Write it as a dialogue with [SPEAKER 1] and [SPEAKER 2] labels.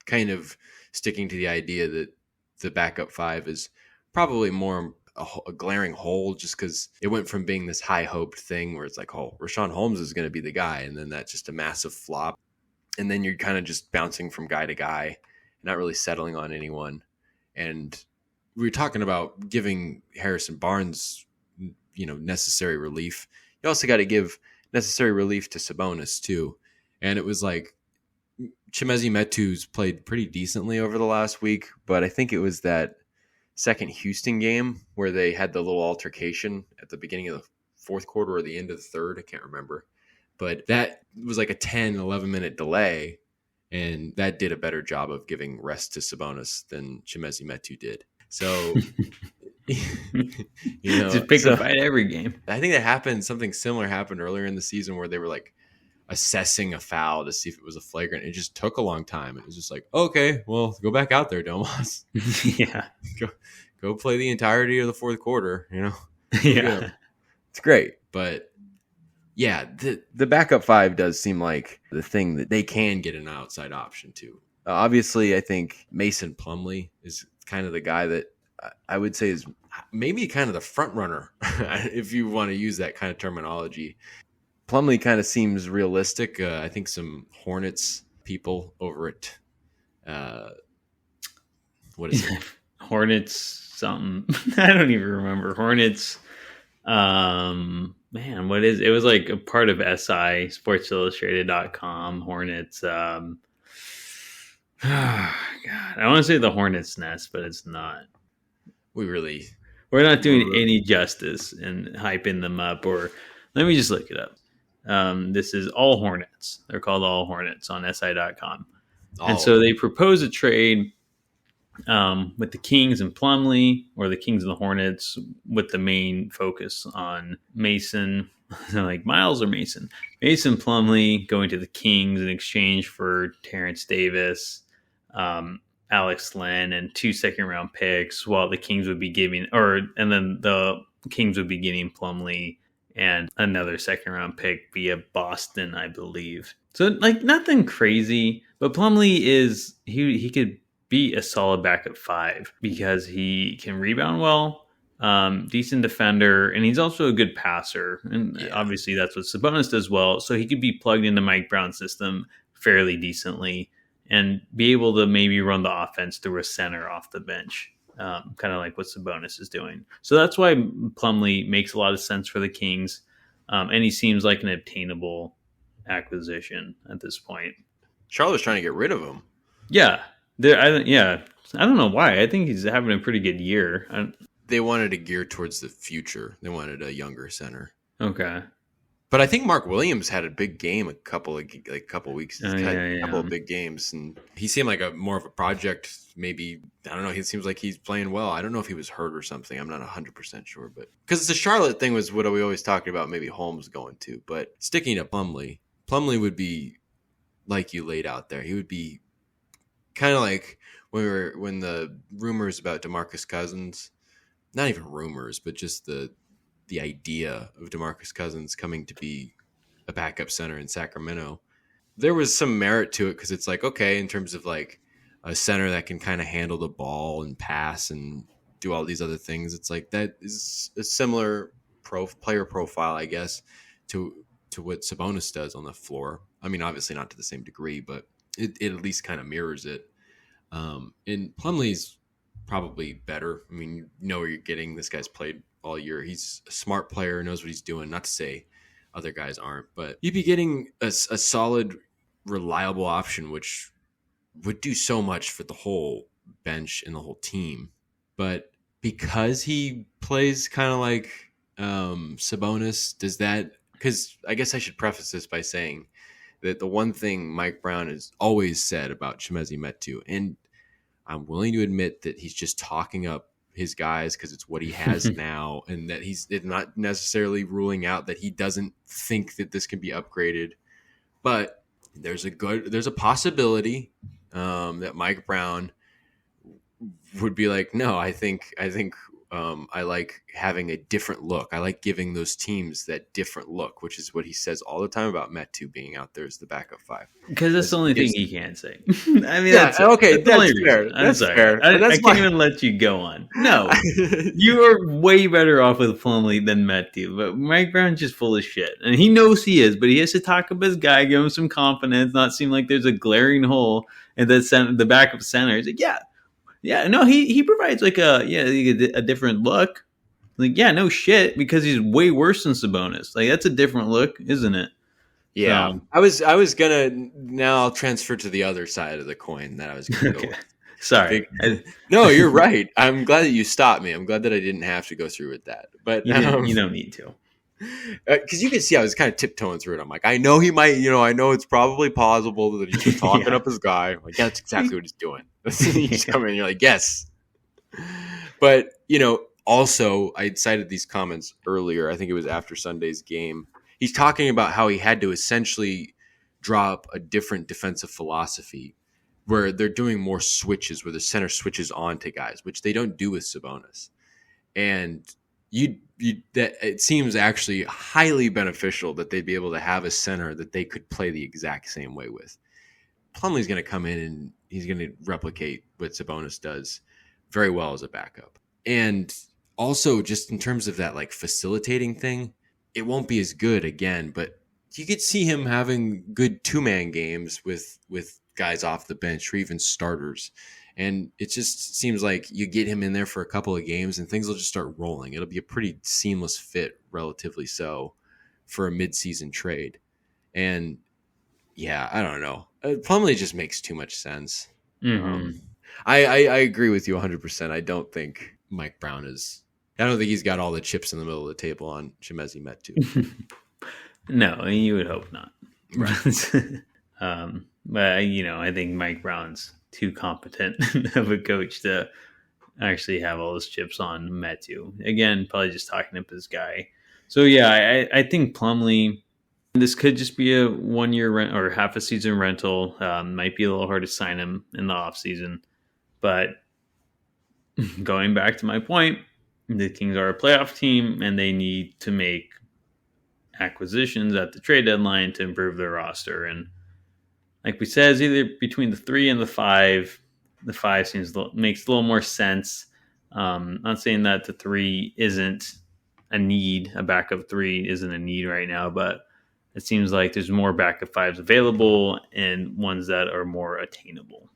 [SPEAKER 1] kind of sticking to the idea that the backup five is probably more a glaring hole, just because it went from being this high hoped thing where it's like, oh, Rashawn Holmes is going to be the guy, and then that's just a massive flop, and then you're kind of just bouncing from guy to guy, not really settling on anyone. And we were talking about giving Harrison Barnes, necessary relief. You also got to give necessary relief to Sabonis too, and it was like Chimezie Metu's played pretty decently over the last week, but I think it was that second Houston game where they had the little altercation at the beginning of the fourth quarter or the end of the third. I can't remember. But that was like a 10, 11-minute delay, and that did a better job of giving rest to Sabonis than Chimezie Metu did. So,
[SPEAKER 2] just pick a fight every game.
[SPEAKER 1] I think that happened. Something similar happened earlier in the season where they were like assessing a foul to see if it was a flagrant. It just took a long time. It was just like, okay, well, go back out there, Domas.
[SPEAKER 2] Yeah.
[SPEAKER 1] Go play the entirety of the fourth quarter,
[SPEAKER 2] Yeah.
[SPEAKER 1] It's great. But yeah, the backup five does seem like the thing that they can get an outside option to. Obviously, I think Mason Plumlee is kind of the guy that I would say is maybe kind of the front runner, if you want to use that kind of terminology. Plumlee kind of seems realistic. I think some Hornets people over at what is it?
[SPEAKER 2] Hornets something. I don't even remember. Hornets. Man, what is it? Was like a part of SI SportsIllustrated.com. Hornets. God, I want to say the Hornets Nest, but it's not.
[SPEAKER 1] We're
[SPEAKER 2] not doing any justice in hyping them up. Or let me just look it up. This is All Hornets. They're called All Hornets on SI.com. And so they propose a trade with the Kings and Plumlee, or the Kings and the Hornets, with the main focus on Mason, like Miles or Mason. Mason Plumlee going to the Kings in exchange for Terrence Davis, Alex Len, and 2 second-round picks, while the Kings would be giving, and then the Kings would be getting Plumlee and another second-round pick via Boston, I believe. So, like, nothing crazy, but Plumlee is, he could be a solid backup five because he can rebound well, decent defender, and he's also a good passer. And obviously that's what Sabonis does well. So he could be plugged into Mike Brown's system fairly decently and be able to maybe run the offense through a center off the bench, kind of like what Sabonis is doing. So that's why Plumlee makes a lot of sense for the Kings, and he seems like an obtainable acquisition at this point.
[SPEAKER 1] Charlotte's trying to get rid of him.
[SPEAKER 2] Yeah. I don't know why. I think he's having a pretty good year.
[SPEAKER 1] They wanted to gear towards the future. They wanted a younger center.
[SPEAKER 2] Okay.
[SPEAKER 1] But I think Mark Williams had a big game a couple weeks. He's had a couple of big games, and he seemed like more of a project. Maybe, I don't know. He seems like he's playing well. I don't know if he was hurt or something. I'm not 100% sure, but because the Charlotte thing was what we always talked about. Maybe Holmes going to, but sticking to Plumlee would be like you laid out there. He would be kind of like when the rumors about DeMarcus Cousins, not even rumors, but just the idea of DeMarcus Cousins coming to be a backup center in Sacramento, there was some merit to it because it's like, okay, in terms of like a center that can kind of handle the ball and pass and do all these other things, it's like that is a similar player profile, I guess, to what Sabonis does on the floor. I mean, obviously not to the same degree, but it at least kind of mirrors it. And Plumlee's probably better. I mean, you know where you're getting. This guy's played all year. He's a smart player, knows what he's doing. Not to say other guys aren't, but you'd be getting a solid, reliable option, which would do so much for the whole bench and the whole team. But because he plays kind of like Sabonis, does that? Because I guess I should preface this by saying that the one thing Mike Brown has always said about Chimezie Metu, and I'm willing to admit that he's just talking up his guys because it's what he has now, and that he's not necessarily ruling out that he doesn't think that this can be upgraded. But there's a possibility that Mike Brown would be like, no, I think I like having a different look. I like giving those teams that different look, which is what he says all the time about Metu being out there as the backup 5.
[SPEAKER 2] Because that's the only thing he can say. I mean,
[SPEAKER 1] yeah, okay, that's fair.
[SPEAKER 2] I'm sorry. I can't even let you go on. No, you are way better off with Plumlee than Metu. But Mike Brown's just full of shit, and he knows he is. But he has to talk up his guy, give him some confidence, not seem like there's a glaring hole in the backup center. He's like, yeah, no, he provides like a different look. Like, yeah, no shit, because he's way worse than Sabonis. Like, that's a different look, isn't it?
[SPEAKER 1] Yeah, I was gonna. Now I'll transfer to the other side of the coin that I was gonna go.
[SPEAKER 2] Okay. Sorry.
[SPEAKER 1] No, you're right. I'm glad that you stopped me. I'm glad that I didn't have to go through with that. But
[SPEAKER 2] you don't need to.
[SPEAKER 1] Because you can see I was kind of tiptoeing through it. I'm like, I know he might, I know it's probably plausible that he's just talking up his guy. I'm like, that's exactly what he's doing. You just come in and you're like, yes. But, also I cited these comments earlier. I think it was after Sunday's game. He's talking about how he had to essentially draw up a different defensive philosophy where they're doing more switches, where the center switches on to guys, which they don't do with Sabonis. And that it seems actually highly beneficial that they'd be able to have a center that they could play the exact same way with. Plumlee's going to come in and he's going to replicate what Sabonis does very well as a backup. And also just in terms of that like facilitating thing, it won't be as good again, but you could see him having good 2-man games with guys off the bench or even starters. And it just seems like you get him in there for a couple of games and things will just start rolling. It'll be a pretty seamless fit, relatively so, for a mid-season trade. And yeah, I don't know. Plumlee just makes too much sense.
[SPEAKER 2] Mm-hmm.
[SPEAKER 1] I agree with you 100%. I don't think Mike Brown is... I don't think he's got all the chips in the middle of the table on Chimezie Metu.
[SPEAKER 2] No, you would hope not.
[SPEAKER 1] Right.
[SPEAKER 2] But, I think Mike Brown's too competent of a coach to actually have all his chips on Metu. Again, probably just talking up his guy. So, yeah, I think Plumlee, this could just be a 1-year rent or half a season rental. Might be a little hard to sign him in the offseason. But going back to my point, the Kings are a playoff team and they need to make acquisitions at the trade deadline to improve their roster. And like we said, it's either between the 3 and the 5. The 5 makes a little more sense. Not saying that the 3 isn't a need. A backup 3 isn't a need right now, but it seems like there's more backup 5s available and ones that are more attainable.